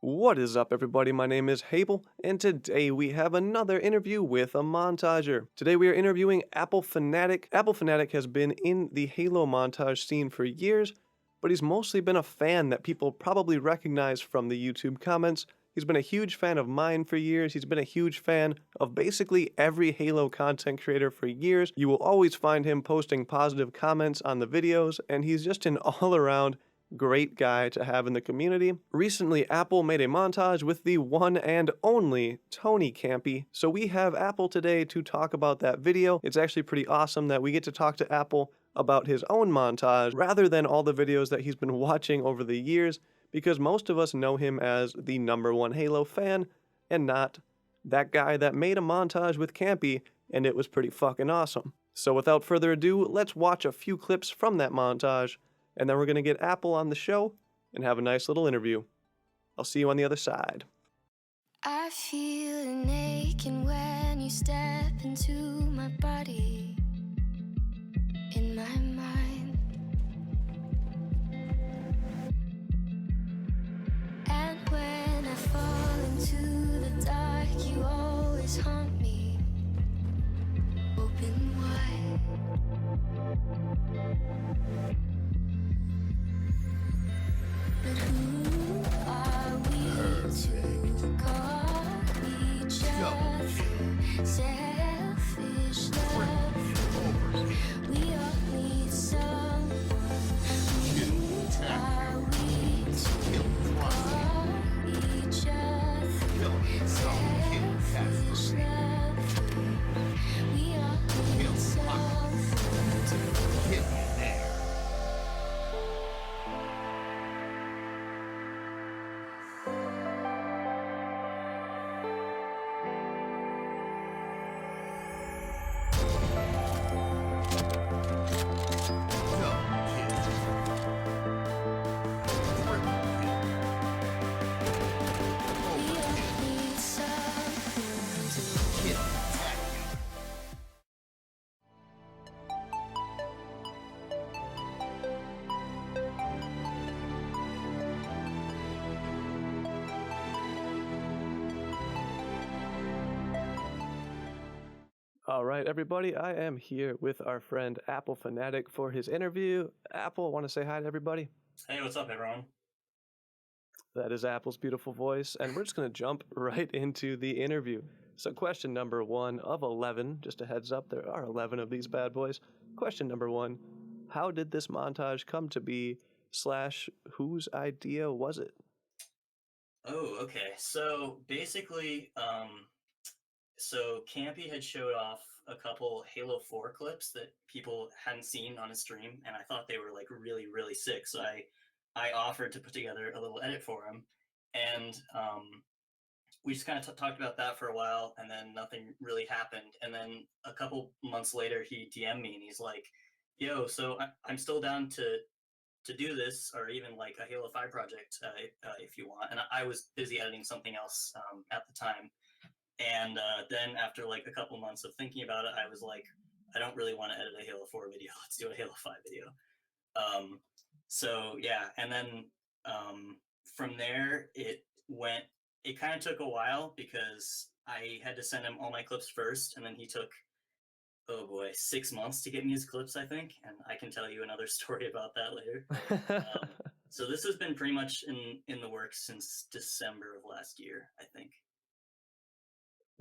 What is up, everybody? My name is HAble, and today we have another interview with a Montager. Today we are interviewing AppleFanatic. AppleFanatic has been in the Halo montage scene for years, but he's mostly been a fan that people probably recognize from the YouTube comments. He's been a huge fan of mine for years. He's been a huge fan of basically every Halo content creator for years. You will always find him posting positive comments on the videos, and he's just an all-around great guy to have in the community. Recently, Apple made a montage with the one and only Tony Campy, so we have Apple today to talk about that video. It's actually pretty awesome that we get to talk to Apple about his own montage rather than all the videos that he's been watching over the years, because most of us know him as the #1 Halo fan and not that guy that made a montage with Campy and it was pretty fucking awesome. So without further ado, let's watch a few clips from that montage, and then we're going to get Apple on the show and have a nice little interview. I'll see you on the other side. I feel an aching when you step into my body, in my mind. And when I fall into the dark, you always haunt me, open wide. But who are we to call each other selfish love? We all need someone. Who are we to call each other selfish love? We all need someone to Hit me there. All right, everybody, I am here with our friend AppleFanatic for his interview. Apple, want to say hi to everybody? Hey, what's up, everyone? That is Apple's beautiful voice, and we're just going to jump right into the interview. So question number 1 of 11, just a heads up, there are 11 of these bad boys. Question number 1, how did this montage come to be, / whose idea was it? Oh, okay. So basically, so Campy had showed off a couple Halo 4 clips that people hadn't seen on his stream, and I thought they were like really, really sick. So I offered to put together a little edit for him, and we just kind of talked about that for a while, and then nothing really happened. And then a couple months later, he DM'd me, and he's like, "Yo, so I'm still down to do this, or even like a Halo 5 project if you want." And I was busy editing something else at the time. And then after like a couple months of thinking about it, I was like, I don't really want to edit a Halo 4 video. Let's do a Halo 5 video. So yeah, and then from there it kind of took a while because I had to send him all my clips first, and then he took, oh boy, 6 months to get me his clips, I think, and I can tell you another story about that later. So this has been pretty much in the works since December of last year, I think.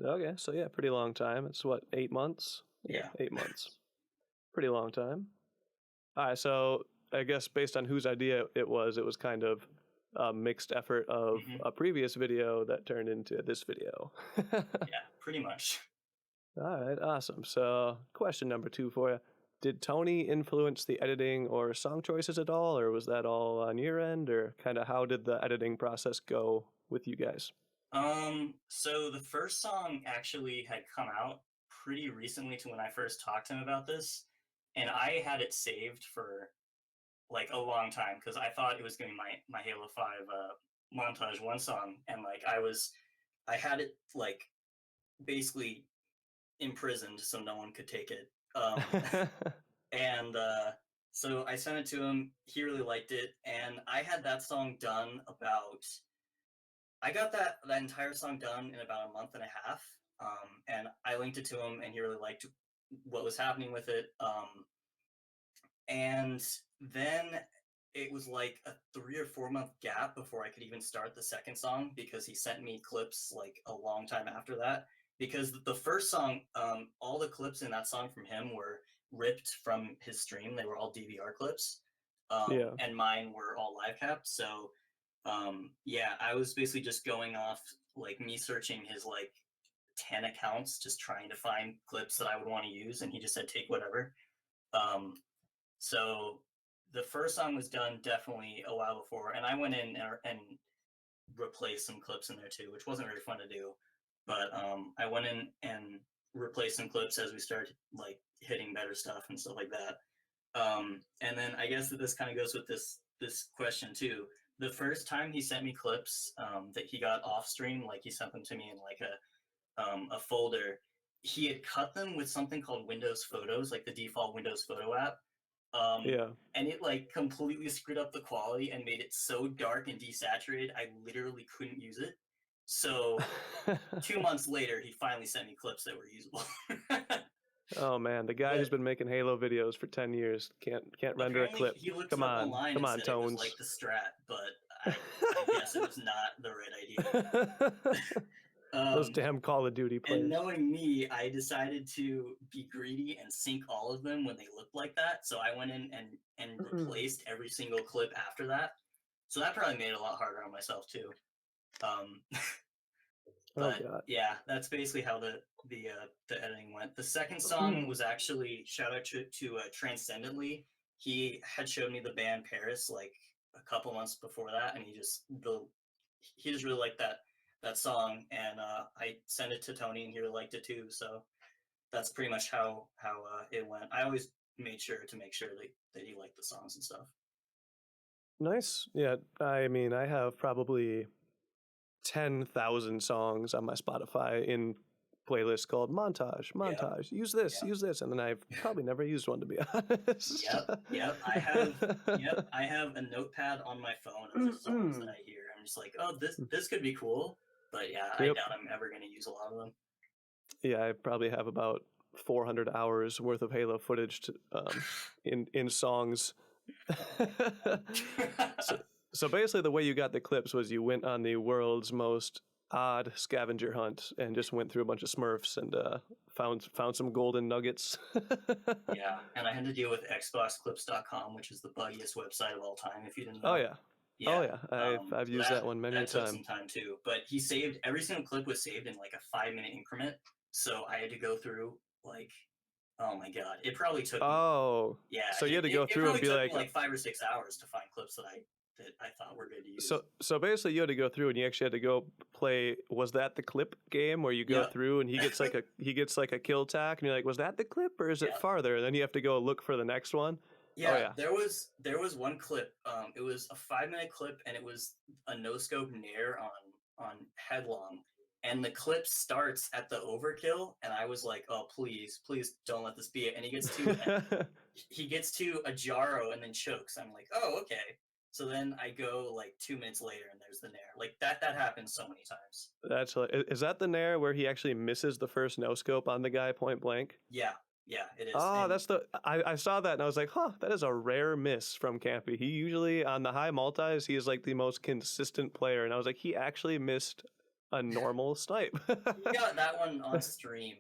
Okay, so yeah, pretty long time. It's what, 8 months? Yeah. 8 months. Pretty long time. All right, so I guess based on whose idea it was kind of a mixed effort of a previous video that turned into this video. Yeah, pretty much. All right, awesome. So question number 2 for you. Did Tony influence the editing or song choices at all, or was that all on your end, or kind of how did the editing process go with you guys? So the first song actually had come out pretty recently to when I first talked to him about this, and I had it saved for like a long time because I thought it was gonna be my Halo 5 montage one song, and like I had it like basically imprisoned so no one could take it. And so I sent it to him. He really liked it, and I had that song done about I got that entire song done in about a month and a half, and I linked it to him, and he really liked what was happening with it. And then it was like a 3 or 4 month gap before I could even start the second song because he sent me clips like a long time after that. Because the first song, all the clips in that song from him were ripped from his stream. They were all DVR clips, Yeah. and mine were all live capped. So, yeah, I was basically just going off like me searching his like 10 accounts, just trying to find clips that I would want to use, and he just said take whatever. Um, so the first song was done definitely a while before, and I went in and replaced some clips in there too, which wasn't very fun to do. But I went in and replaced some clips as we started like hitting better stuff and stuff like that. And then I guess that this kind of goes with this question too. The first time he sent me clips that he got off stream, like he sent them to me in like a folder. He had cut them with something called Windows Photos, like the default Windows Photo app, Yeah. and it like completely screwed up the quality and made it so dark and desaturated I literally couldn't use it. So 2 months later, he finally sent me clips that were usable. Oh man, the guy who's But been making Halo videos for 10 years can't render a apparently, clip. he looked it Come up on, online come and on, said it was Tones. like the strat, but I guess it was not the right idea. Those Um, damn Call of Duty and players. knowing me, I decided to be greedy and sync all of them when they looked like that. So I went in and replaced every single clip after that. So that probably made it a lot harder on myself too. Um, Oh but god. yeah, that's basically how the editing went. The second song was actually shout out to Transcendently. He had showed me the band Paris like a couple months before that, and he just really liked that song, and I sent it to Tony, and he really liked it too. So that's pretty much how it went. I always made sure to make sure that he liked the songs and stuff. Nice. Yeah, I mean, I have probably 10,000 songs on my Spotify in playlist called montage, Yep, montage. yep, Use this, and then I've probably never used one to be honest. yep. I have a notepad on my phone of just songs that I hear. I'm just like, oh, this could be cool, but yeah, I Yep. doubt I'm ever gonna use a lot of them. Yeah, I probably have about 400 hours worth of Halo footage in songs. so, so basically, the way you got the clips was you went on the world's most odd scavenger hunt and just went through a bunch of Smurfs and found some golden nuggets. Yeah, and I had to deal with XboxClips.com, which is the buggiest website of all time. If you didn't Oh know. yeah, Yeah. I've So used that one many a that took time. some time too. But he saved every single clip was saved in like a 5 minute increment. So I had to go through like, oh my god, it probably took me. Oh, Yeah, so you it, had to it, go it through and probably be took me like, like 5 or 6 hours to find clips that I thought were good to use. so basically you had to go through and you actually had to go play. Was that the clip game where you go Yep. through and he gets like a kill tack and you're like, was that the clip or is it Yep. farther? And then you have to go look for the next one. Oh Yeah, yeah. there was one clip. It was a 5 minute clip, and it was a no scope nair on headlong, and the clip starts at the overkill, and I was like, oh please don't let this be it. And he gets to a Jaro and then chokes. I'm like, oh okay. So then I go like 2 minutes later, and there's the nair. Like that happens so many times. That's is that the nair where he actually misses the first no scope on the guy point blank? Yeah, yeah, it is. Oh, And that's I saw that and I was like, huh, that is a rare miss from Campy. He usually on the high multis, he is like the most consistent player, and I was like, he actually missed a normal snipe. he got that one on stream,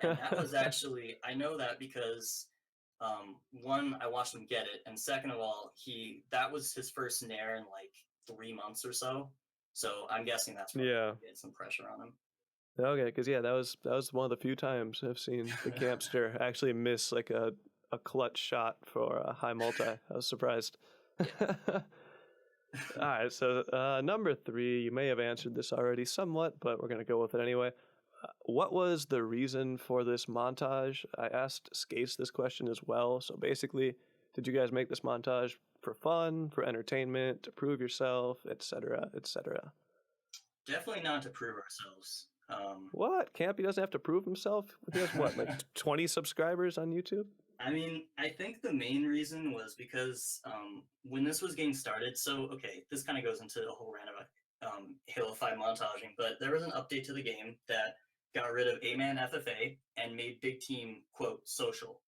and that was actually I know that because one I watched him get it, and second of all, that was his first nair in like 3 months or so. So I'm guessing that's probably Yeah. getting some pressure on him. Okay, because yeah, that was one of the few times I've seen the campster actually miss like a clutch shot for a high multi. I was surprised. All right, so number 3, you may have answered this already somewhat, but we're gonna go with it anyway. What was the reason for this montage? I asked Skates this question as well. So basically, did you guys make this montage for fun, for entertainment, to prove yourself, etc., etc.? Definitely not to prove ourselves. What? Campy doesn't have to prove himself? He has what, like 20 subscribers on YouTube? I mean, I think the main reason was because when this was getting started, so okay, this kind of goes into a whole rant Halo 5 montaging, but there was an update to the game that got rid of A-Man FFA and made Big Team, quote, social.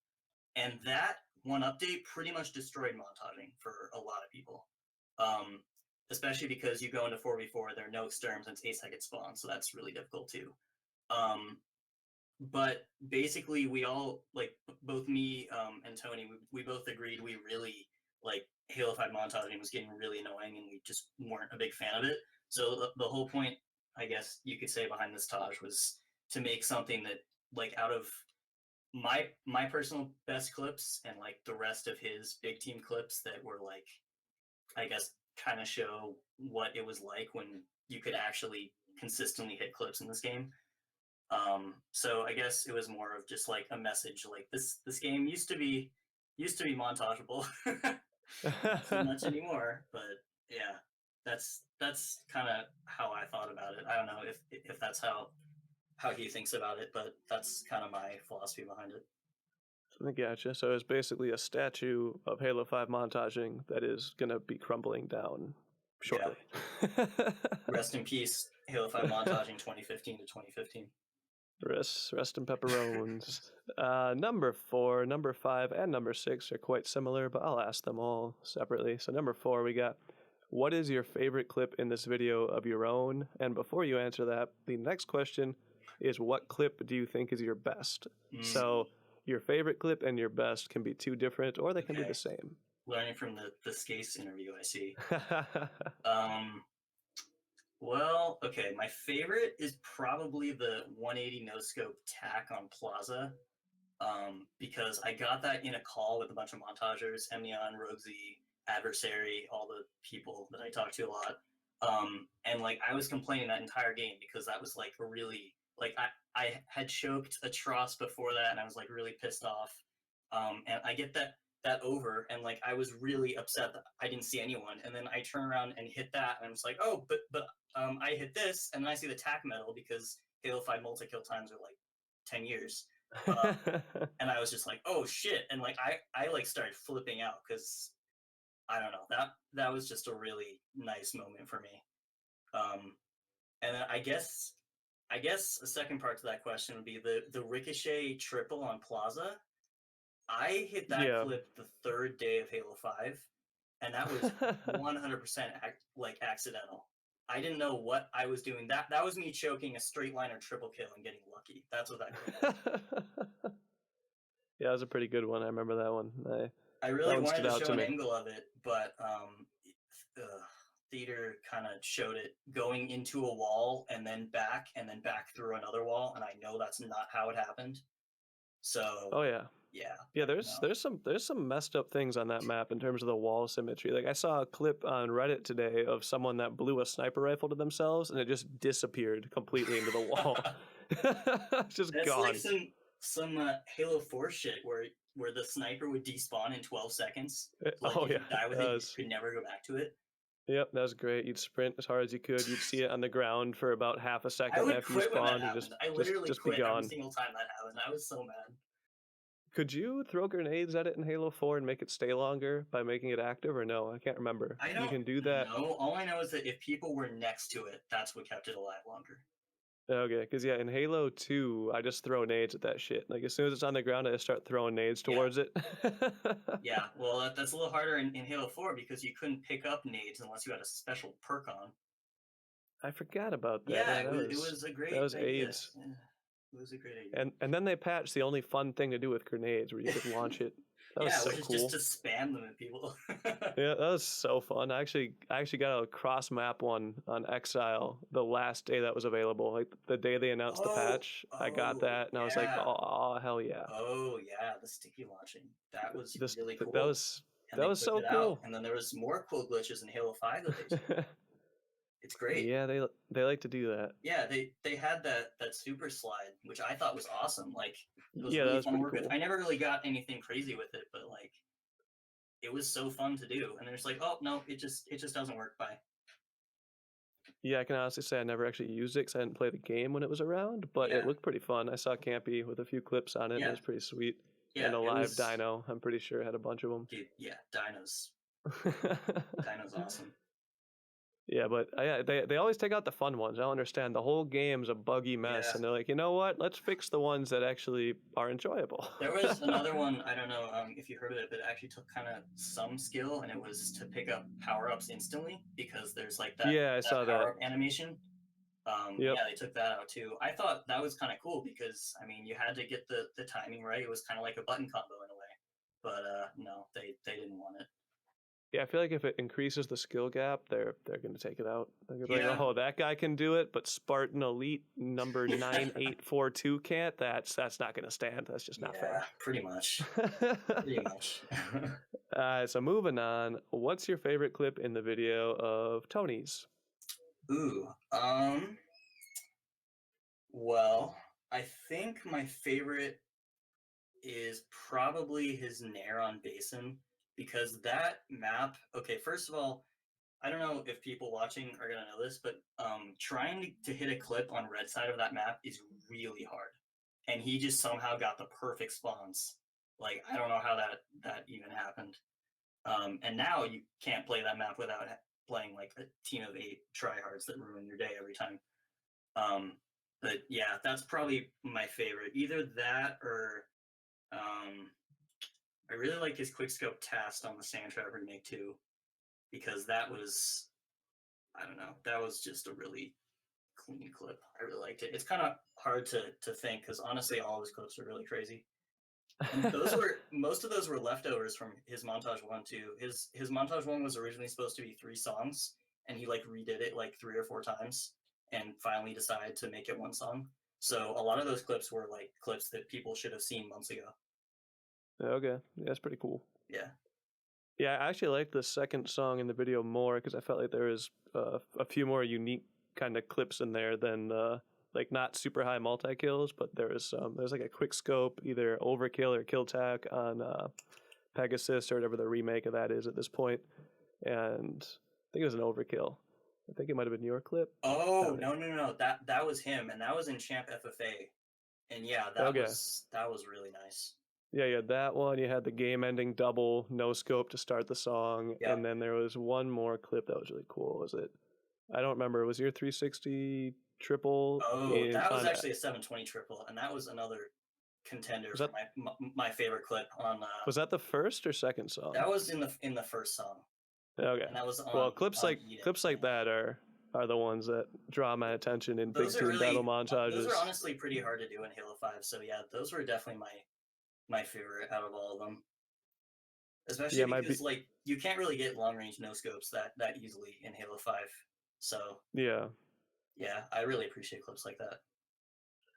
And that one update pretty much destroyed montaging for a lot of people. Especially because you go into 4v4, there are no exterms, and it's 8-second spawn, so that's really difficult too. But basically, we all, like, both me and Tony, we both agreed we really, like, Halo 5 montaging was getting really annoying, and we just weren't a big fan of it. So the whole point, I guess you could say, behind this Taj was to make something that, like, out of my personal best clips and like the rest of his big team clips that were like, I guess, kind of show what it was like when you could actually consistently hit clips in this game. So I guess it was more of just like a message, like this game used to be montageable. Not so much anymore, but yeah, that's kind of how I thought about it. I don't know if that's how he thinks about it, but that's kind of my philosophy behind it. I gotcha. So it's basically a statue of Halo 5 montaging that is going to be crumbling down shortly. Yeah. Rest in peace, Halo 5 montaging 2015 to 2015. Rest in pepperones. Number 4, number 5, and number 6 are quite similar, but I'll ask them all separately. So number 4, we got, what is your favorite clip in this video of your own? And before you answer that, the next question is, what clip do you think is your best? So your favorite clip and your best can be two different, or they can be the same. Learning from the Skase interview, I see. Well, okay, my favorite is probably the 180 no-scope tack on Plaza, because I got that in a call with a bunch of montagers, Emneon, Roguesy, Adversary, all the people that I talk to a lot. And like I was complaining that entire game because that was like a really, like I had choked a Tross before that, and I was like really pissed off. And I get that over, and like I was really upset that I didn't see anyone, and then I turn around and hit that, and I was like, oh, but I hit this, and then I see the tack medal because Halo 5 multi-kill times are like 10 years. And I was just like, oh shit, and like I like started flipping out because I don't know, that was just a really nice moment for me. And then I guess a second part to that question would be the Ricochet triple on Plaza. I hit that clip the third day of Halo 5, and that was 100% like accidental. I didn't know what I was doing. That was me choking a straight liner triple kill and getting lucky. That's what that clip was. Yeah, that was a pretty good one. I remember that one. I really wanted to show an angle of it, but Theater kind of showed it going into a wall and then back through another wall, and I know that's not how it happened. So yeah, there's some messed up things on that map in terms of the wall symmetry. Like I saw a clip on Reddit today of someone that blew a sniper rifle to themselves and it just disappeared completely into the wall. Just that's gone. Like some Halo 4 shit where the sniper would despawn in 12 seconds. Like if you die with it, you could never go back to it. Yep, that was great. You'd sprint as hard as you could. You'd see it on the ground for about half a second after you spawned. I literally quit every single time that happened. I was so mad. Could you throw grenades at it in Halo 4 and make it stay longer by making it active, or no? I can't remember. You can do that. No, all I know is that if people were next to it, that's what kept it alive longer. Okay, because yeah, in Halo 2, I just throw nades at that shit. Like as soon as it's on the ground, I just start throwing nades towards it. Yeah, well, that's a little harder in Halo 4 because you couldn't pick up nades unless you had a special perk on. I forgot about that. Yeah, it was a great idea. That was AIDS. Yeah, it was a great idea. And then they patched the only fun thing to do with grenades, where you could launch it. That was so which is cool. just to spam them at people. Yeah, that was so fun. I actually got a cross map one on Exile the last day that was available. Like the day they announced the patch, I got that, and I was like, oh hell yeah. Oh yeah, the sticky launching. That was really cool. That was so cool. And then there was more cool glitches in Halo 5 that they did. It's great. Yeah, they like to do that. Yeah, they had that super slide, which I thought was awesome. Like it was really that was fun to work with. I never really got anything crazy with it, but like it was so fun to do. And there's like, oh no, it just doesn't work. Bye. Yeah, I can honestly say I never actually used it because I didn't play the game when it was around, but it looked pretty fun. I saw Campy with a few clips on it. Yeah. It was pretty sweet. Yeah, and a live Dino, I'm pretty sure, had a bunch of them. Dude, yeah, Dino's awesome. Yeah, but yeah, they always take out the fun ones. I don't understand. The whole game's a buggy mess, Yeah. and they're like, you know what? Let's fix the ones that actually are enjoyable. There was another one, I don't know if you heard of it, but it actually took kind of some skill, and it was to pick up power-ups instantly because there's like Yeah, I that saw that. power-up animation. Yep. Yeah, they took that out too. I thought that was kind of cool because I mean, you had to get the timing right. It was kind of like a button combo in a way, but no, they didn't want it. Yeah, I feel like if it increases the skill gap, they're gonna take it out. They're gonna be like, Yeah, oh, that guy can do it, but Spartan Elite number 9842 can't. That's not gonna stand. That's just not yeah, fair. pretty much, pretty much. So moving on, what's your favorite clip in the video of Tony's? Ooh, well, I think my favorite is probably his Nair on Basin because that map. Okay, first of all, I don't know if people watching are gonna know this, but trying to hit a clip on red side of that map is really hard, and he just somehow got the perfect spawns. Like I don't know how that even happened. And now you can't play that map without playing like a team of 8 tryhards that ruin your day every time. Um, but yeah, that's probably my favorite. Either that or um, I really like his quickscope test on the Sandtrap remake too, because that was I don't know, that was just a really clean clip. I really liked it. It's kind of hard to think because honestly, all of his clips are really crazy. And those were most of those were leftovers from his montage one too. His montage one was originally supposed to be 3 songs, and he like redid it like 3 or 4 times, and finally decided to make it 1 song. So a lot of those clips were like clips that people should have seen months ago. Okay, yeah, that's pretty cool. Yeah. Yeah, I actually liked the second song in the video more because I felt like there was a few more unique kind of clips in there than like not super high multi kills, but there's like a quick scope, either overkill or kill tack on Pegasus or whatever the remake of that is at this point, and I think it was an overkill. I think it might have been your clip. Oh no, that was him, and that was in Champ FFA, and yeah, Okay. that was really nice. Yeah, you had that one. You had the game-ending double no scope to start the song, Yeah. and then there was one more clip that was really cool. Was it? I don't remember. It was your 360 triple? Oh, that was actually a 720 triple, and that was another contender Was for that my favorite clip on. was that the first or second song? That was in the first song, Okay. and that was Well, on clips on like Eat It. clips like that are the ones that draw my attention in big Those are team really battle montages. those are honestly pretty hard to do in Halo 5. So yeah, those were definitely my favorite out of all of them. Especially Yeah, because like you can't really get long range no scopes that easily in Halo 5. So yeah. yeah, I really appreciate clips like that.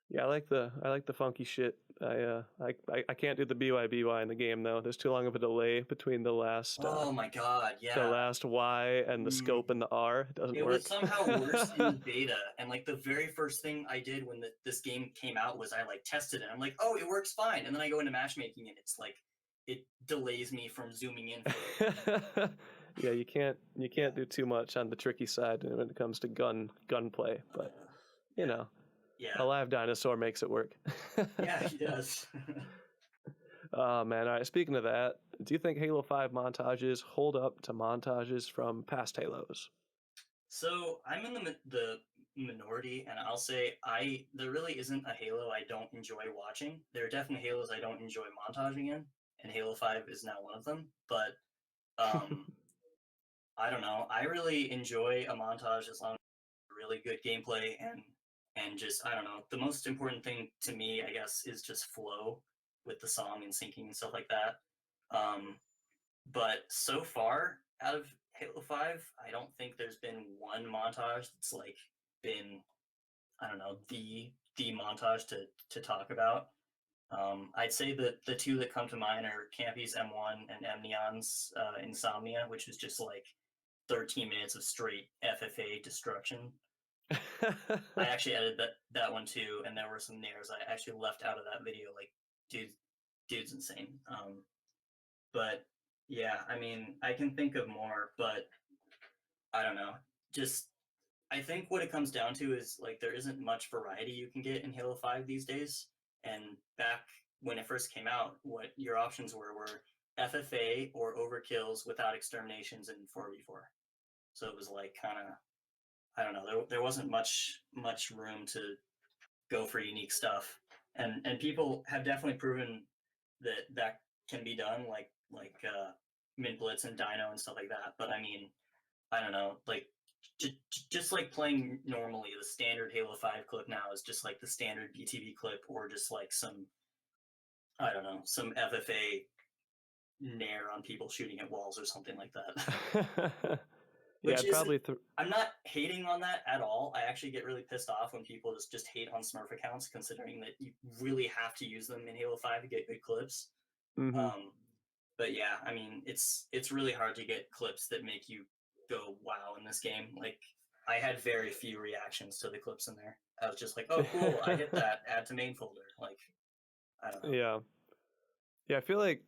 Yeah, I like the funky shit. I can't do the BYBY in the game though. There's too long of a delay between the last Oh my god, the yeah. last Y and the scope and the R. It doesn't It work. was somehow worse in the beta, and like the very first thing I did when this game came out was I like tested it. I'm like, oh, it works fine, and then I go into matchmaking, and it's like it delays me from zooming in. Yeah, you can't do too much on the tricky side when it comes to gunplay, but you know, Yeah, a live dinosaur makes it work. yeah, he does. Oh man! All right. Speaking of that, do you think Halo 5 montages hold up to montages from past Halos? So I'm in the minority, and I'll say there really isn't a Halo I don't enjoy watching. There are definitely Halos I don't enjoy montaging in, and Halo 5 is now one of them. But um, I don't know. I really enjoy a montage as long as it's really good gameplay and just I don't know. The most important thing to me, I guess, is just flow with the song and syncing and stuff like that. Um, but so far out of Halo 5, I don't think there's been one montage that's like been I don't know the montage to talk about. I'd say that the two that come to mind are Campy's M1 and Amnion's Insomnia, which is just like 13 minutes of straight FFA destruction. I actually edited that one too, and there were some nairs I actually left out of that video. Like, dude's insane. But yeah, I mean, I can think of more, but I don't know. Just I think what it comes down to is like there isn't much variety you can get in Halo 5 these days. And back when it first came out, what your options were FFA or overkills without exterminations in 4v4. So it was like kind of, I don't know, there wasn't much room to go for unique stuff, and people have definitely proven that can be done, Mint Blitz and Dino and stuff like that. But I mean, I don't know, like just like playing normally, the standard Halo 5 clip now is just like the standard BTB clip, or just like some, I don't know, some FFA nair on people shooting at walls or something like that. Yeah, Which I'd isn't, probably I'm not hating on that at all. I actually get really pissed off when people just hate on Smurf accounts, considering that you really have to use them in Halo 5 to get good clips. hmm Um, but yeah, I mean, it's really hard to get clips that make you go wow in this game. Like, I had very few reactions to the clips in there. I was just like, oh cool, I hit that, add to main folder. Like, I don't know. Yeah. Yeah, I feel like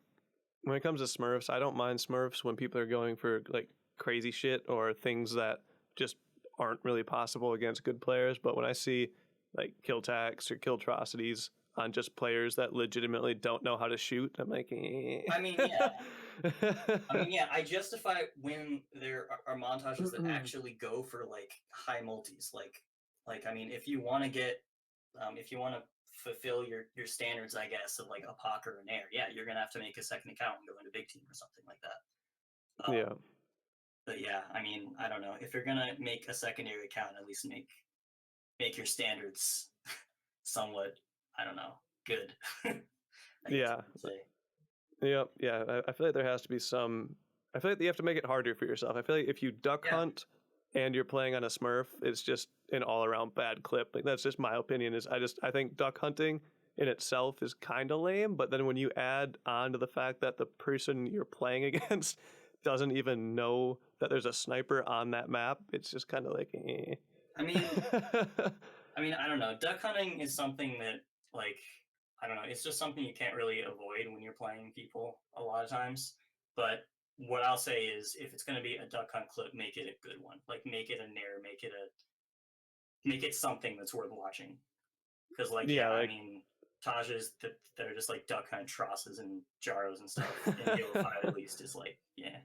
when it comes to Smurfs, I don't mind Smurfs when people are going for like crazy shit or things that just aren't really possible against good players. But when I see like kill tax or kill atrocities on just players that legitimately don't know how to shoot, I'm like, eh. I mean, yeah. I mean, yeah, I justify when there are montages that actually go for like high multis. I mean, if you want to get, if you want to fulfill your standards, I guess, of like a POC or an air, yeah, you're gonna have to make a second account and go into big team or something like that. Yeah. But yeah, I mean, I don't know. If you're gonna make a secondary account, at least make your standards somewhat, I don't know, good. I guess Yeah. you could say. Yep. Yeah. I feel like there has to be some. I feel like you have to make it harder for yourself. I feel like if you duck Yeah. hunt and you're playing on a Smurf, it's just an all around bad clip. Like that's just my opinion. I think duck hunting in itself is kind of lame, but then when you add on to the fact that the person you're playing against doesn't even know that there's a sniper on that map, it's just kind of like, eh. I mean, I don't know. Duck hunting is something that, like, I don't know. It's just something you can't really avoid when you're playing people a lot of times. But what I'll say is, if it's going to be a duck hunt clip, make it a good one. Like, make it a nair, make it something that's worth watching. Because, like, Yeah, yeah, I like mean, Tajas that are just like duck hunt trosses and Jaros and stuff in Halo 5 at least is like, yeah.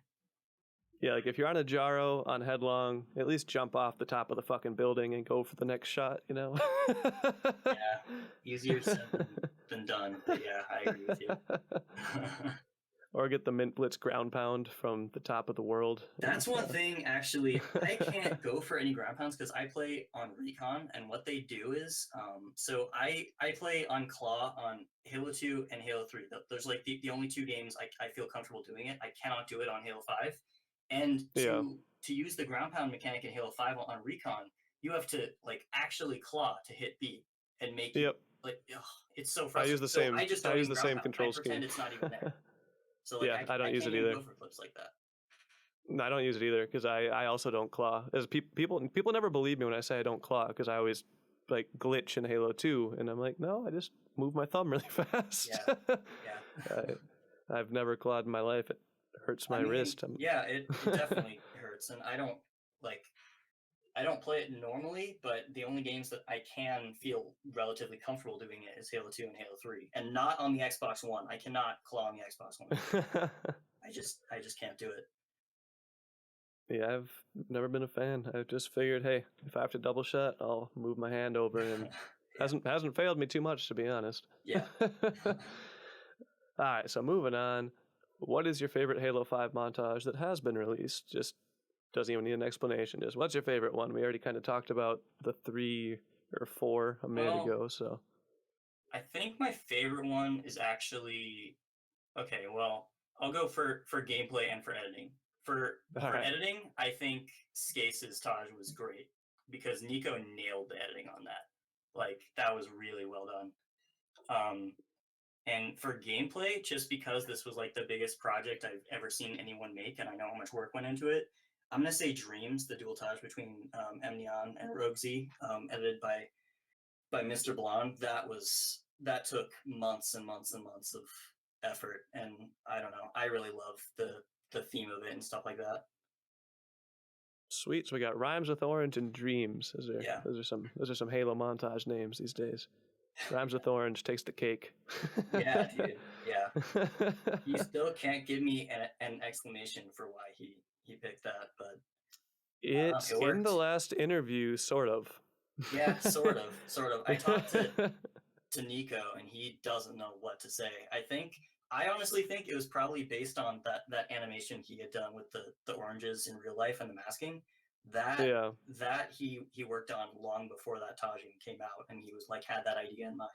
yeah, like if you're on a Jaro on headlong, at least jump off the top of the fucking building and go for the next shot, you know? Yeah, easier said than done. But yeah, I agree with you. Or get the Mint Blitz ground pound from the top of the world. That's one thing, actually. I can't go for any ground pounds because I play on Recon, and what they do is, so I play on Claw on Halo 2 and Halo 3. There's like the only two games I feel comfortable doing it. I cannot do it on Halo 5. And Yeah. to use the ground pound mechanic in Halo 5 on Recon, you have to like actually claw to hit B and make Yep. like, ugh, it's so I frustrating. use the So same. I just I don't use even the ground same pound. control I pretend scheme. it's not even there. So like Yeah, I don't I use can't it even either. go for clips like that. No, I don't use it either because I also don't claw. As people never believe me when I say I don't claw because I always like glitch in Halo 2, and I'm like, no, I just move my thumb really fast. Yeah, yeah. I've never clawed in my life. It hurts my I mean, wrist. yeah, it definitely hurts, and I don't play it normally, but the only games that I can feel relatively comfortable doing it is Halo 2 and Halo 3, and not on the Xbox One. I cannot claw on the Xbox One. I just can't do it. Yeah, I've never been a fan. I just figured, hey, if I have to double shot, I'll move my hand over, and Yeah. hasn't failed me too much, to be honest. Yeah. All right, so moving on. What is your favorite Halo 5 montage that has been released? Just doesn't even need an explanation. Just what's your favorite one? We already kind of talked about the 3 or 4 a minute Well, ago, so. I think my favorite one is actually, okay. Well, I'll go for gameplay and for editing. All right. Editing, I think Skase's Taj was great because Nico nailed the editing on that. Like, that was really well done. And for gameplay, just because this was like the biggest project I've ever seen anyone make, and I know how much work went into it, I'm gonna say Dreams, the dual Taj between Neon and Rogue Z, edited by Mr. Blonde. That took months and months and months of effort, and I don't know. I really love the theme of it and stuff like that. Sweet. So we got Rhymes with Orange and Dreams. Yeah. Those are some Halo montage names these days. Rhymes with Orange takes the cake. Yeah, dude. Yeah. You still can't give me an explanation for why he picked that, but It's It in the worked. last interview, sort of. Yeah, sort of, sort of. I talked to Nico, and he doesn't know what to say. I honestly think it was probably based on that animation he had done with the oranges in real life and the masking. That Yeah. that he worked on long before that Tajin came out, and he was like had that idea in mind.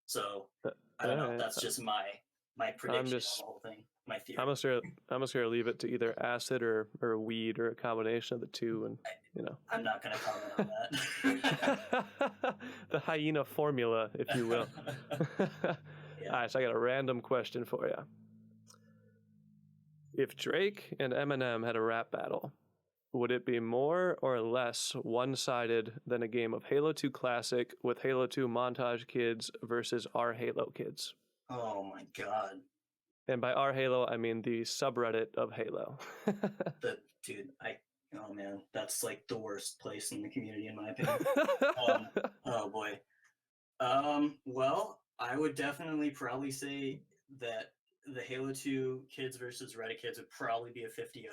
So I All don't know. right. That's just my I'm prediction on just the whole thing, my I'm theory. just gonna leave it to either acid or weed or a combination of the two, and you know. I'm not going to comment on that. The hyena formula, if you will. All Yeah. right, so I got a random question for you. If Drake and Eminem had a rap battle, would it be more or less one-sided than a game of Halo 2 Classic with Halo 2 Montage kids versus our Halo kids? Oh my God. And by our Halo, I mean the subreddit of Halo. The dude, oh man, that's like the worst place in the community in my opinion. Oh boy. Well, I would definitely probably say that the Halo 2 kids versus Reddit kids would probably be a 50-0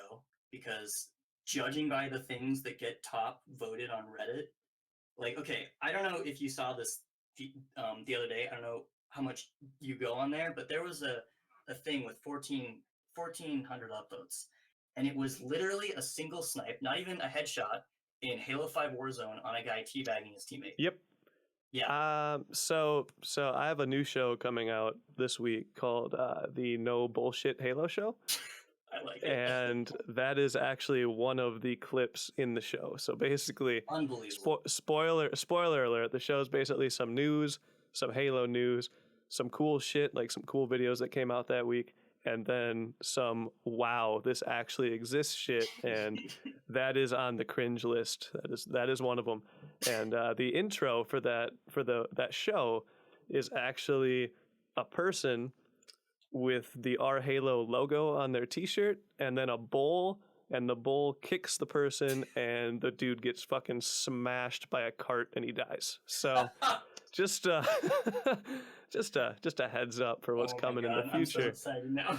because judging by the things that get top voted on Reddit, like, okay, I don't know if you saw this the other day. I don't know how much you go on there, but there was a thing with 1,400 upvotes, and it was literally a single snipe, not even a headshot, in Halo 5 Warzone on a guy teabagging his teammate. Yep. Yeah. So I have a new show coming out this week called the No Bullshit Halo Show. I like it. And that is actually one of the clips in the show. So basically, Unbelievable. spoiler alert, the show is basically some news, some Halo news, some cool shit, like some cool videos that came out that week, and then some wow, this actually exists shit, and that is on the cringe list. That is one of them. And the intro for that show is actually a person with the Our Halo logo on their t-shirt, and then a bull, and the bull kicks the person, and the dude gets fucking smashed by a cart and he dies. So just just a heads up for what's Oh my coming in the God, I'm so future. excited now.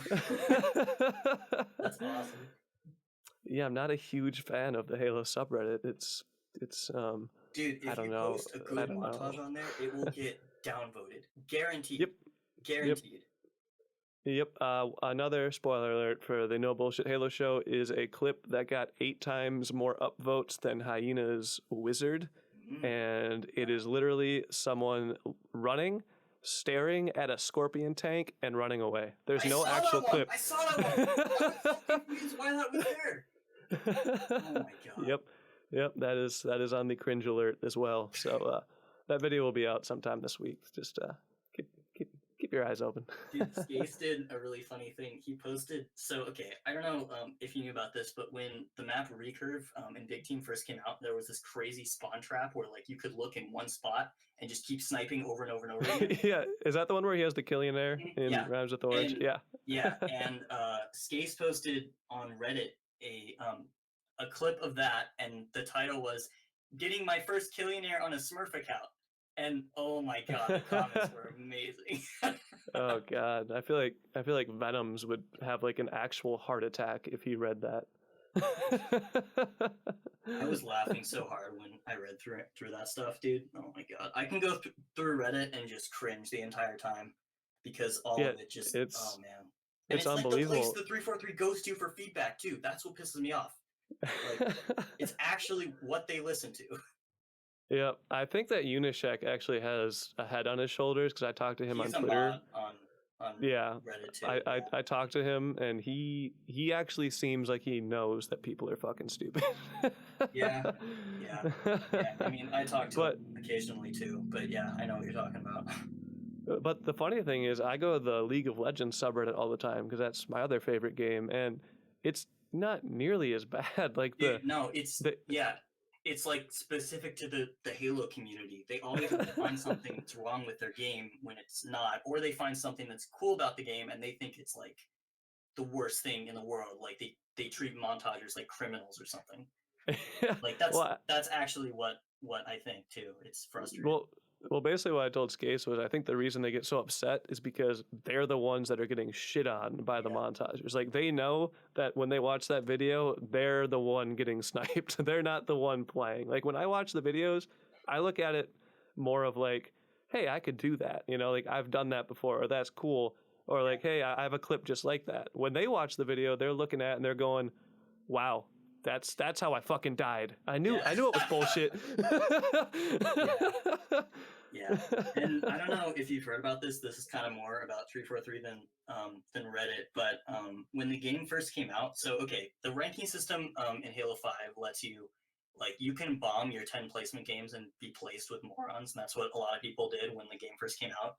That's awesome. Yeah, I'm not a huge fan of the Halo subreddit. It's Dude, I if don't you know. post a I good don't know. montage on there, it will get downvoted. Guaranteed. Yep. Yep. Guaranteed. Yep. Another spoiler alert for the No Bullshit Halo show is a clip that got 8 times more upvotes than Hyena's Wizard. And it is literally someone running, staring at a scorpion tank, and running away. There's no actual clip. I saw that one. I was so confused why that was there. Oh my God. Yep. That is on the cringe alert as well. So that video will be out sometime this week. Just keep your eyes open. Dude, Skace did a really funny thing. He posted, so okay, I don't know if you knew about this, but when the map Recurve in Big Team first came out, there was this crazy spawn trap where like you could look in one spot and just keep sniping over and over and over again. Yeah, is that the one where he has the Killionaire in Yeah. Rhymes with Orange? And, yeah. Yeah, and Skace posted on Reddit a clip of that, and the title was "Getting my first Killionaire on a Smurf account." And oh my God, the comments were amazing. Oh God, I feel like Venoms would have like an actual heart attack if he read that. I was laughing so hard when I read through that stuff, dude. Oh my God, I can go through Reddit and just cringe the entire time because all of it just oh man. And it's like the place unbelievable. the 343 goes to for feedback too. That's what pisses me off. Like it's actually what they listen to. Yeah, I think that Unishek actually has a head on his shoulders because I talked to him He's on a Twitter. mod on Yeah, Reddit too. I talked to him, and he actually seems like he knows that people are fucking stupid. Yeah. I mean, I talk to him occasionally too, but yeah, I know what you're talking about. But the funny thing is, I go to the League of Legends subreddit all the time because that's my other favorite game, and it's not nearly as bad. Like it's like specific to the Halo community. They always find something that's wrong with their game when it's not, or they find something that's cool about the game and they think it's like the worst thing in the world. Like they treat Montagers like criminals or something. Like that's actually what what I think too. It's frustrating. Well, basically what I told Scase was I think the reason they get so upset is because they're the ones that are getting shit on by the Yeah. montagers. Like, they know that when they watch that video, they're the one getting sniped. They're not the one playing. Like, when I watch the videos, I look at it more of like, hey, I could do that. You know, like, I've done that before, or that's cool. Or like, hey, I have a clip just like that. When they watch the video, they're looking at it and they're going, wow, that's how I fucking died. I knew Yeah. it was bullshit. Yeah, and I don't know if you've heard about this. This is kind of more about 343 than Reddit. But when the game first came out, so okay, the ranking system in Halo 5 lets you, like, you can bomb your 10 placement games and be placed with morons, and that's what a lot of people did when the game first came out.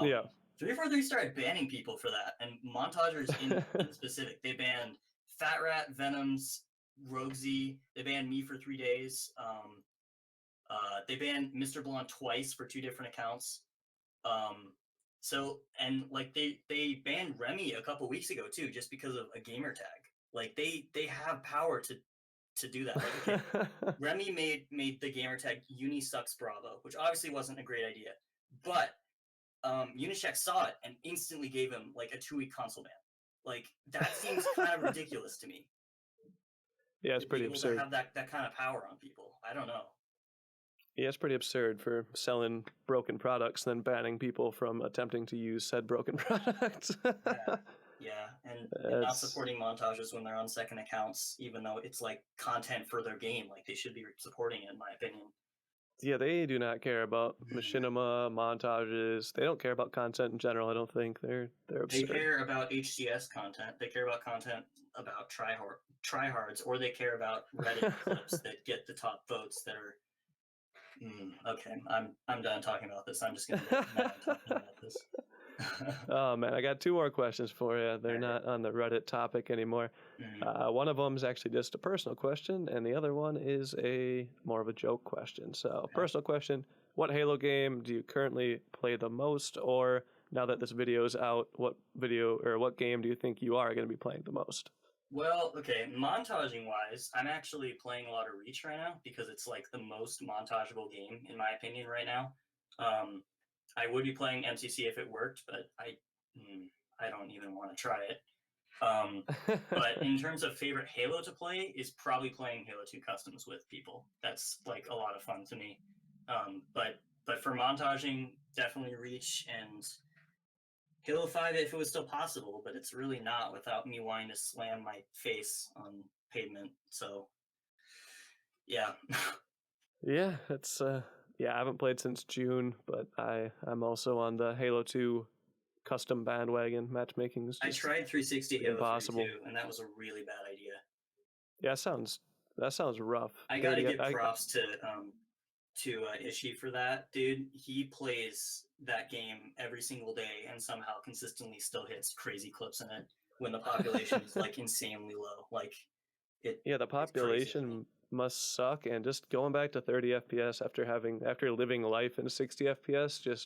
Yeah. 343 started banning people for that, and montagers in specific. They banned Fat Rat, Venoms, Roguesy. They banned me for 3 days. They banned Mr. Blonde twice for 2 different accounts. So, and like they banned Remy a couple weeks ago too, just because of a gamer tag. Like they have power to do that. Like, okay, Remy made the gamer tag Uni sucks Bravo, which obviously wasn't a great idea, but Unicheck saw it and instantly gave him like a 2-week console ban. Like, that seems kind of ridiculous to me. Yeah, it's To be pretty able absurd. to have that kind of power on people. I don't know. Yeah, it's pretty absurd for selling broken products, then banning people from attempting to use said broken products. Yeah, and not supporting montages when they're on second accounts, even though it's like content for their game. Like, they should be supporting it, in my opinion. Yeah, they do not care about machinima, montages. They don't care about content in general, I don't think. They're absurd. They care about HCS content. They care about content about tryhards, or they care about Reddit clips that get the top votes that are... okay, I'm done talking about this. I'm just going to get mad talking about this. Oh man, I got 2 more questions for you. They're not on the Reddit topic anymore. One of them is actually just a personal question, and the other one is more of a joke question. So, personal question: what Halo game do you currently play the most, or now that this video is out, what game do you think you are going to be playing the most? Well, okay, montaging wise, I'm actually playing a lot of Reach right now because it's like the most montageable game in my opinion right now. I would be playing MCC if it worked, but I don't even want to try it. But in terms of favorite Halo to play, is probably playing Halo 2 customs with people. That's like a lot of fun to me. But for montaging, definitely Reach and Halo 5 if it was still possible, but it's really not without me wanting to slam my face on pavement. So, yeah. Yeah, it's I haven't played since June, but I'm also on the Halo 2 custom bandwagon. Matchmaking is I just tried 360 Halo impossible. 3 too, and that was a really bad idea. Yeah, that sounds rough. I gotta give props to Ishii for that, dude. He plays that game every single day and somehow consistently still hits crazy clips in it when the population is like insanely low. Like, the population must suck, and just going back to 30 FPS after living life in 60 FPS,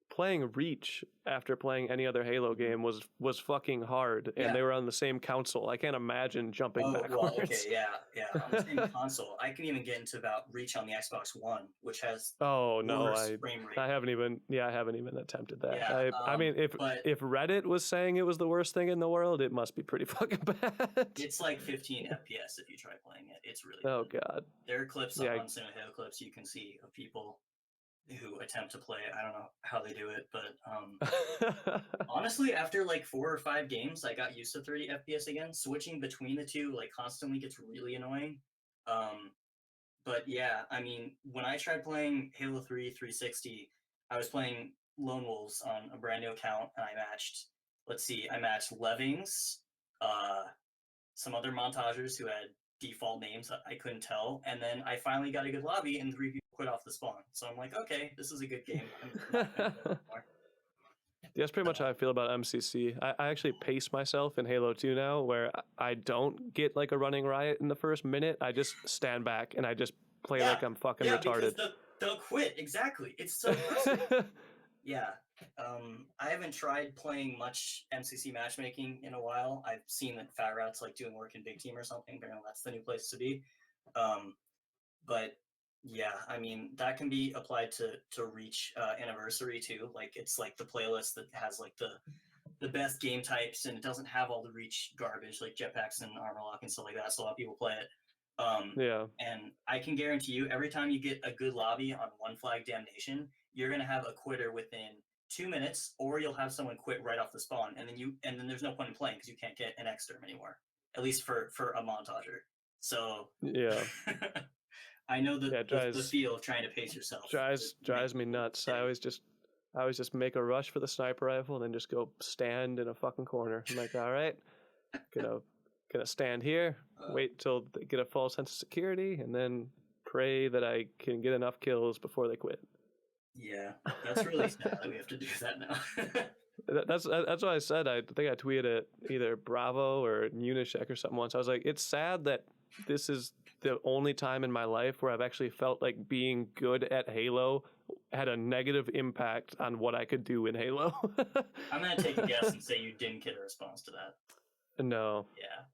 playing Reach after playing any other Halo game was fucking hard, and they were on the same console. I can't imagine jumping backwards. Well, okay, yeah. On the same console, I can even get into about Reach on the Xbox One, which has worse frame rate. I haven't even attempted that. Yeah, if Reddit was saying it was the worst thing in the world, it must be pretty fucking bad. It's like 15 FPS if you try playing it. It's really good. God. There are clips on Cinema Halo clips you can see of people who attempt to play it. I don't know how they do it, but honestly, after like 4 or 5 games, I got used to 30 FPS again. Switching between the two like constantly gets really annoying. But yeah, I mean, when I tried playing Halo 3 360, I was playing Lone Wolves on a brand new account, and I matched Levings, some other montagers who had default names I couldn't tell, and then I finally got a good lobby and 3 people quit off the spawn. So I'm like, okay, this is a good game. I'm not gonna play anymore. That's pretty much how I feel about MCC. I actually pace myself in Halo 2 now, where I don't get like a running riot in the first minute. I just stand back and I just play like I'm fucking retarded. Because they'll quit. Exactly. It's so frustrating. Yeah. I haven't tried playing much MCC matchmaking in a while. I've seen that Fat Rat's like doing work in Big Team or something. Apparently that's the new place to be. But Yeah, I mean that can be applied to Reach Anniversary too. Like it's like the playlist that has like the best game types, and it doesn't have all the Reach garbage like jetpacks and armor lock and stuff like that. So a lot of people play it. Yeah. And I can guarantee you, every time you get a good lobby on One Flag Damnation, you're gonna have a quitter within 2 minutes, or you'll have someone quit right off the spawn, and then there's no point in playing because you can't get an exterm anymore, at least for a montager. So Yeah. I know Yeah, it the feel of trying to pace yourself. drives me nuts. I always just make a rush for the sniper rifle and then just go stand in a fucking corner. I'm like, all right, gonna gonna stand here, wait till they get a false sense of security, and then pray that I can get enough kills before they quit. Yeah, that's really sad that we have to do that now. That's what I said. I think I tweeted at either Bravo or Unisec or something once. I was like, it's sad that this is the only time in my life where I've actually felt like being good at Halo had a negative impact on what I could do in Halo. I'm gonna take a guess and say you didn't get a response to that. No. Yeah.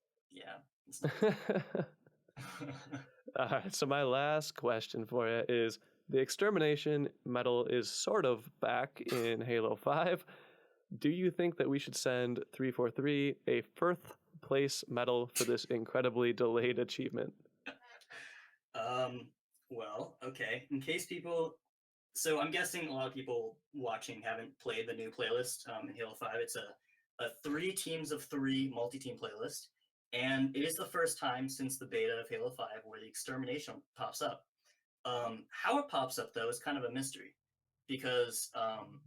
All right, so my last question for you is, the extermination medal is sort of back in Halo 5. Do you think that we should send 343 a first place medal for this incredibly delayed achievement? Well, okay. In case people, so I'm guessing a lot of people watching haven't played the new playlist in Halo 5. It's a 3 teams of 3 multi-team playlist, and it is the first time since the beta of Halo 5 where the extermination pops up. How it pops up though is kind of a mystery, because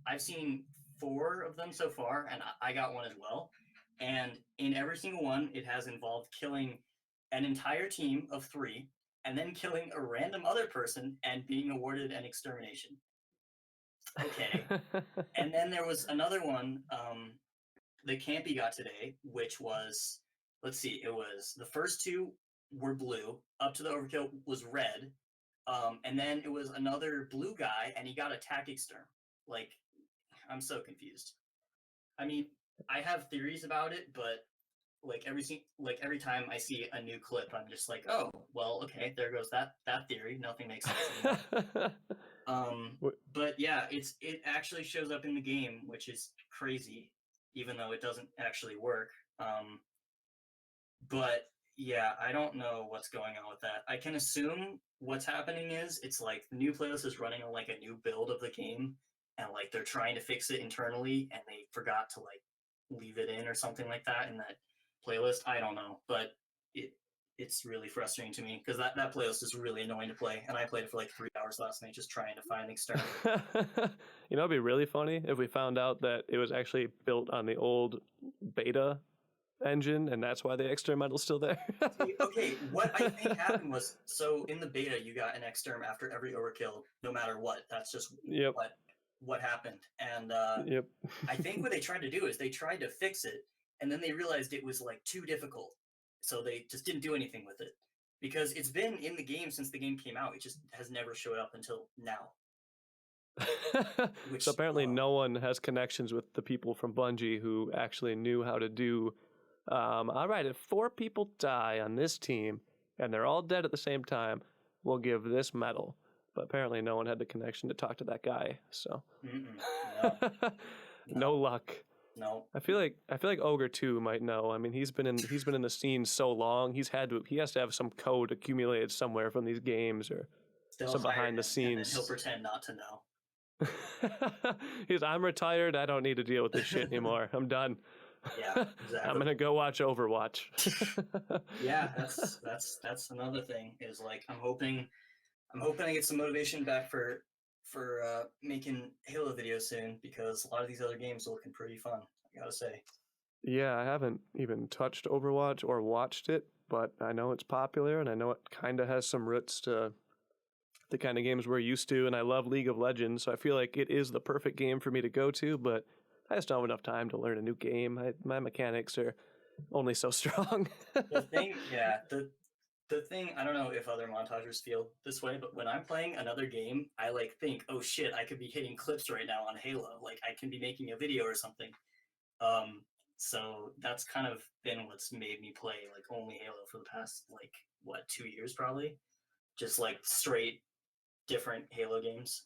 I've seen 4 of them so far, and I got one as well. And in every single one, it has involved killing an entire team of 3 and then killing a random other person and being awarded an extermination. Okay. And then there was another one that Campy got today, which was, let's see, it was the first 2 were blue, up to the overkill was red, and then it was another blue guy, and he got attack exterm. Like, I'm so confused. I mean, I have theories about it, but like every time I see a new clip, I'm just like, oh, well, okay, there goes that theory. Nothing makes sense anymore. But yeah, it actually shows up in the game, which is crazy, even though it doesn't actually work. But yeah, I don't know what's going on with that. I can assume what's happening is it's like the new playlist is running on like a new build of the game, and like they're trying to fix it internally, and they forgot to like leave it in or something like that in that playlist. I don't know, but it's really frustrating to me because that playlist is really annoying to play, and I played it for like 3 hours last night just trying to find the external. You know, it'd be really funny if we found out that it was actually built on the old beta engine, and that's why the exterm medal's still there. Okay, what I think happened was, so in the beta you got an exterm after every overkill, no matter what. That's just Yep. what happened. And Yep. I think what they tried to do is they tried to fix it, and then they realized it was like too difficult, so they just didn't do anything with it, because it's been in the game since the game came out. It just has never showed up until now. So apparently no one has connections with the people from Bungie who actually knew how to do, all right, if 4 people die on this team and they're all dead at the same time, we'll give this medal. But apparently no one had the connection to talk to that guy, so No. no luck. No. I feel like Ogre 2 might know. I mean, he's been in the scene so long. He has to have some code accumulated somewhere from these games, or Still some behind the scenes. And then he'll pretend not to know. I'm retired. I don't need to deal with this shit anymore. I'm done. Yeah, exactly. I'm gonna go watch Overwatch. Yeah, that's another thing. Is like I'm hoping I get some motivation back for making Halo videos soon, because a lot of these other games are looking pretty fun, I gotta say. Yeah, I haven't even touched Overwatch or watched it, but I know it's popular, and I know it kind of has some roots to the kind of games we're used to, and I love League of Legends, so I feel like it is the perfect game for me to go to, but I just don't have enough time to learn a new game. My mechanics are only so strong. The thing, I don't know if other montagers feel this way, but when I'm playing another game, I like think, oh shit, I could be hitting clips right now on Halo. Like I can be making a video or something. So that's kind of been what's made me play like only Halo for the past like 2 years probably. Just like straight different Halo games.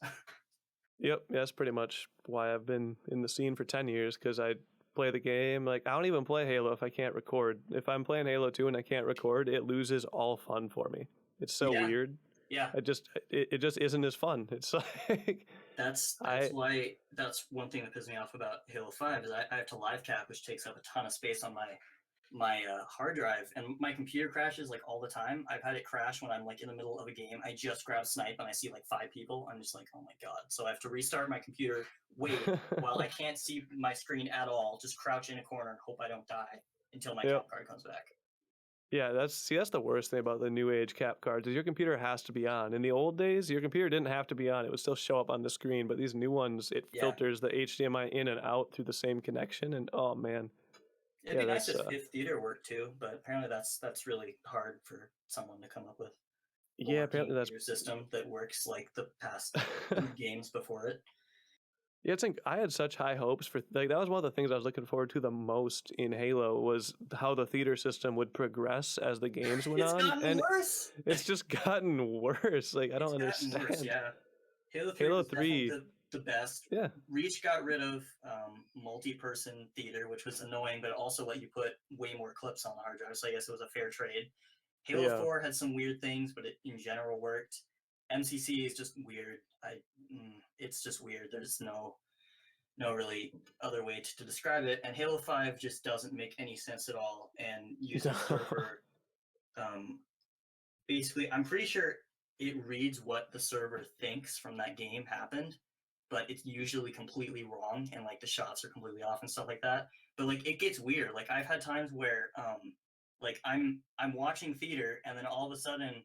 Yep, yeah, that's pretty much why I've been in the scene for 10 years, because I play the game. Like, I don't even play Halo if I can't record. If I'm playing Halo 2 and I can't record, it loses all fun for me. It's so Yeah, weird. yeah. It just isn't as fun. It's like That's I why that's one thing that pisses me off about Halo 5 is I have to live cap, which takes up a ton of space on my hard drive, and my computer crashes like all the time. I've had it crash when I'm like in the middle of a game. I just grab snipe and I see like 5 people. I'm just like, oh my god. So I have to restart my computer, wait while I can't see my screen at all, just crouch in a corner and hope I don't die until my Yep. cap card comes back. Yeah, that's the worst thing about the new age cap cards is your computer has to be on. In the old days, your computer didn't have to be on; it would still show up on the screen. But these new ones, it Yeah. filters the HDMI in and out through the same connection, and oh man, It'd yeah, be nice that's if theater worked too, but apparently that's really hard for someone to come up with a yeah, working apparently that's theater system that works like the past games before it. yeah. It's I had such high hopes for like that was one of the things I was looking forward to the most in Halo was how the theater system would progress as the games went It's on, gotten and worse. it's just gotten worse. Like I don't It's gotten worse, understand. yeah. Halo 3 Halo was definitely 3, the best. yeah, Reach got rid of multi-person theater, which was annoying, but it also let you put way more clips on the hard drive, so I guess it was a fair trade. Halo yeah. 4 had some weird things, but it in general worked. MCC is just weird. It's just weird. There's no really other way to describe it. And Halo 5 just doesn't make any sense at all and uses server. Basically, I'm pretty sure it reads what the server thinks from that game happened, but it's usually completely wrong and like the shots are completely off and stuff like that. But like it gets weird. Like I've had times where like I'm watching theater and then all of a sudden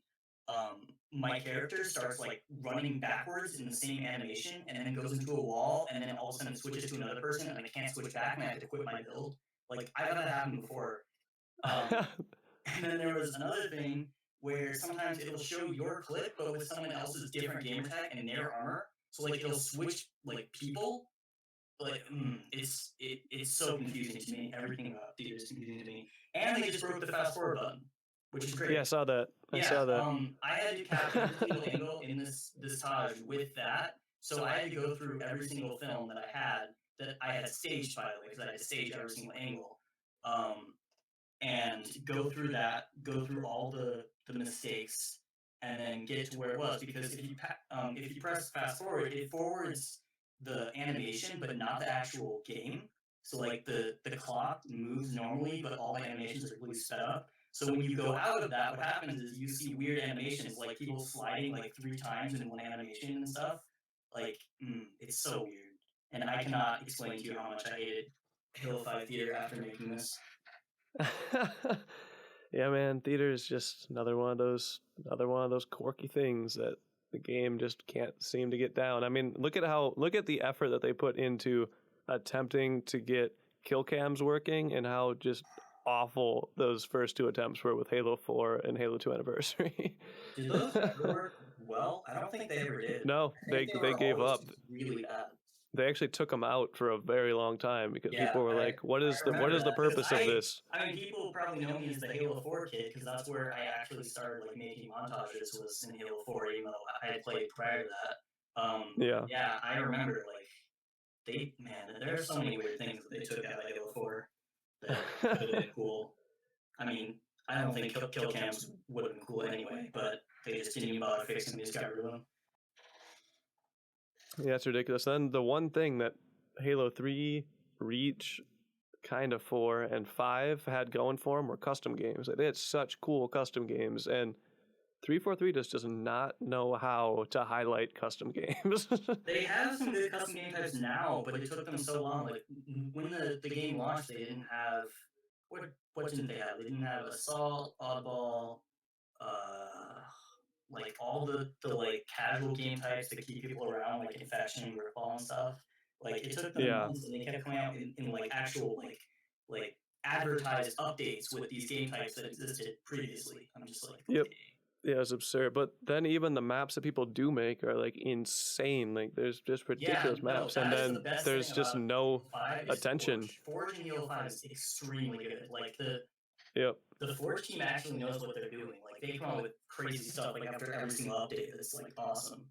my character starts like running backwards in the same animation and then goes into a wall and then all of a sudden switches to another person and I can't switch back and I have to quit my build. Like I've had that happen before. And then there was another thing where sometimes it'll show your clip, but with someone else's different gamer tag and their armor. So like it'll switch like people. Like it's so confusing to me. Everything about theater is confusing to me. And they just broke the fast forward button, which is great. Yeah, I saw that. I saw that. I had to cap every single angle in this Taj with that. So I had to go through every single film that I had staged, by the way, because I had to stage every single angle. And go through all the mistakes, and then get to where it was. Because if you press fast forward, it forwards the animation, but not the actual game. So like the clock moves normally, but all the animations are really sped up. So when you go out of that, what happens is you see weird animations, like people sliding like 3 times in one animation and stuff. Like it's so weird, and I cannot explain to you how much I hated Halo 5 Theater after making this. Yeah, man, theater is just another one of those quirky things that the game just can't seem to get down. I mean, look at the effort that they put into attempting to get kill cams working and how just awful those first 2 attempts were with Halo 4 and Halo 2 Anniversary. Did those ever work well? I don't think they ever did. No, they gave up. Really bad. They actually took them out for a very long time because people were like, "What is the purpose of this?" I mean, people probably know me as the Halo 4 kid because that's where I actually started like making montages was in Halo 4, even though I had played prior to that. Yeah, I remember like there's so many weird things that they took out of Halo 4 that could have been cool. I mean, I don't think kill cams would have been cool anyway, but they just didn't even bother fixing them. They just got rid of them. Yeah, it's ridiculous. Then the one thing that Halo 3, Reach, kind of 4, and 5 had going for them were custom games. Like, they had such cool custom games, and 343 just does not know how to highlight custom games. They have some good custom game types now, but it took them so long. Like when the game launched, they didn't have what didn't they have? They didn't have Assault, Oddball, like all the like casual game types to keep people around, like Infection, Gripball, and stuff. Like it took them months, and they kept coming out in like actual like advertised updates with these game types that existed previously. I'm just like, yep. Yeah, it's absurd. But then even the maps that people do make are like insane. Like there's just ridiculous maps, and then there's just no attention. Forge in Halo 5 is extremely good. Like the Forge team actually knows what they're doing. Like they come out with crazy stuff like after every single update. That's like awesome.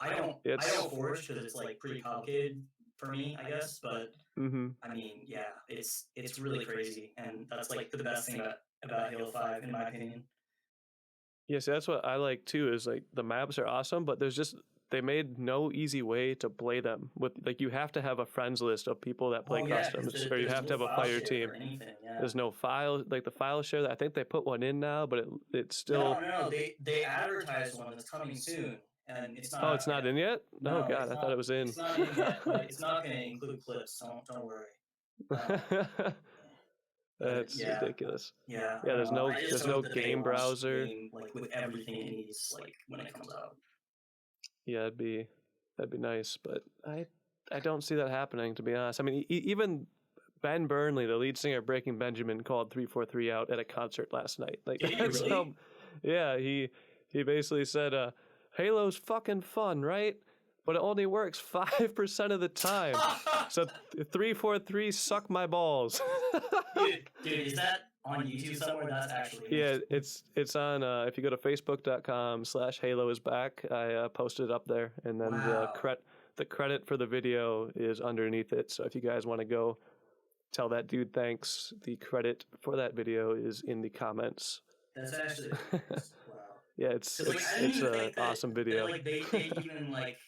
I don't forge because it's like pretty complicated for me, I guess. But Mm-hmm. I mean, yeah, it's really crazy, and that's like the best thing about Halo 5, in my opinion. Yeah, see, that's what I like too. Is like the maps are awesome, but they made no easy way to play them. With like you have to have a friends list of people that play Oh yeah, because customs, or you there's have to no have a file fire share team. or anything. Yeah. There's no file like the file share. I think they put one in now, but it's No, still. no, no. They advertised one that's coming soon, and it's not Oh, out it's not yet. in yet. Oh No, God, I thought it was in. It's not in yet, but it's not going to include clips. Don't worry. Um, but That's yeah, ridiculous. yeah. I Yeah, don't know. I just there's hope no that they game launch the browser. game like with everything it needs, like when it comes out. Yeah, that'd be nice, but I don't see that happening, to be honest. I mean, even Ben Burnley, the lead singer of Breaking Benjamin, called 343 out at a concert last night. Like Did he that's really? how, yeah, he basically said, "Halo's fucking fun, right? But it only works 5% of the time. So 343 suck my balls." Dude, is that on YouTube somewhere? That's actually Yeah, amazing. it's on. If you go to facebook.com/Halo is back, I posted it up there, and then Wow, the credit for the video is underneath it. So if you guys want to go tell that dude thanks, the credit for that video is in the comments. that's actually hilarious. Wow. Yeah, Because like I didn't it's even a think that awesome video. like they even like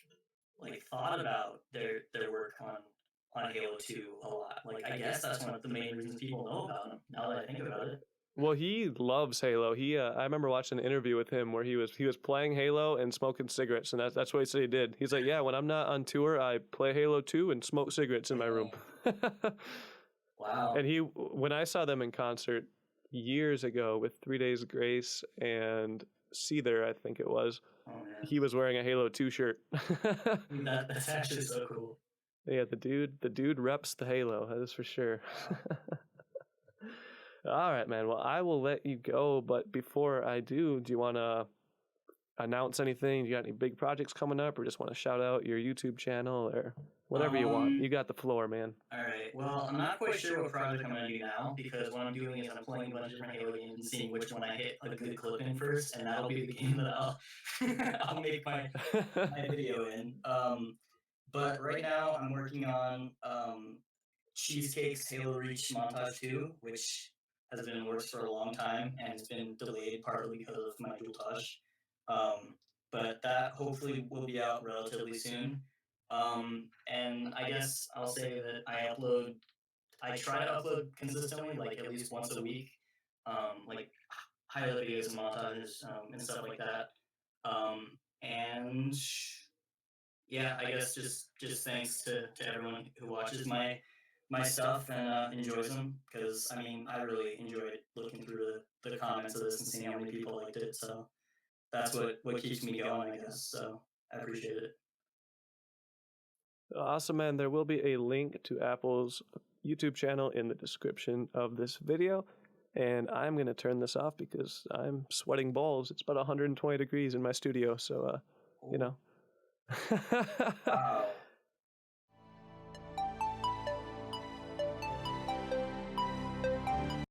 thought about their work on Halo 2 a lot. Like I guess that's one of the main reasons people know about him. Now that I think about it. Well, he loves Halo. I remember watching an interview with him where he was playing Halo and smoking cigarettes, and that's what he said he did. He's like, yeah, when I'm not on tour, I play Halo 2 and smoke cigarettes in my room. Wow. And when I saw them in concert years ago with 3 Days Grace and Seether, I think it was, Oh man. he was wearing a Halo 2 shirt. That's actually so cool. Yeah, the dude reps the Halo, that is for sure. All right, man. Well, I will let you go, but before I do you want to announce anything? You got any big projects coming up, or just want to shout out your YouTube channel or whatever you want? You got the floor, man. All right. Well, I'm not quite sure what project I'm going to do now because what I'm doing is I'm playing a bunch of different Halo games and seeing which one I hit a good clip in first, and that'll be the game that I'll make my video in. But right now I'm working on Cheesecake's Halo Reach Montage 2, which has been in the works for a long time and it's been delayed partly because of my dual touch. But that hopefully will be out relatively soon. And I guess I'll say that I try to upload consistently, like at least once a week, like highlight videos and montages and stuff like that. And yeah, I guess just thanks to everyone who watches my stuff and enjoys them because I mean I really enjoyed looking through the comments of this and seeing how many people liked it. So that's what keeps me going, I guess. So I appreciate it. Awesome, man. There will be a link to Apple's YouTube channel in the description of this video. And I'm going to turn this off because I'm sweating balls. It's about 120 degrees in my studio. So, you know. Wow.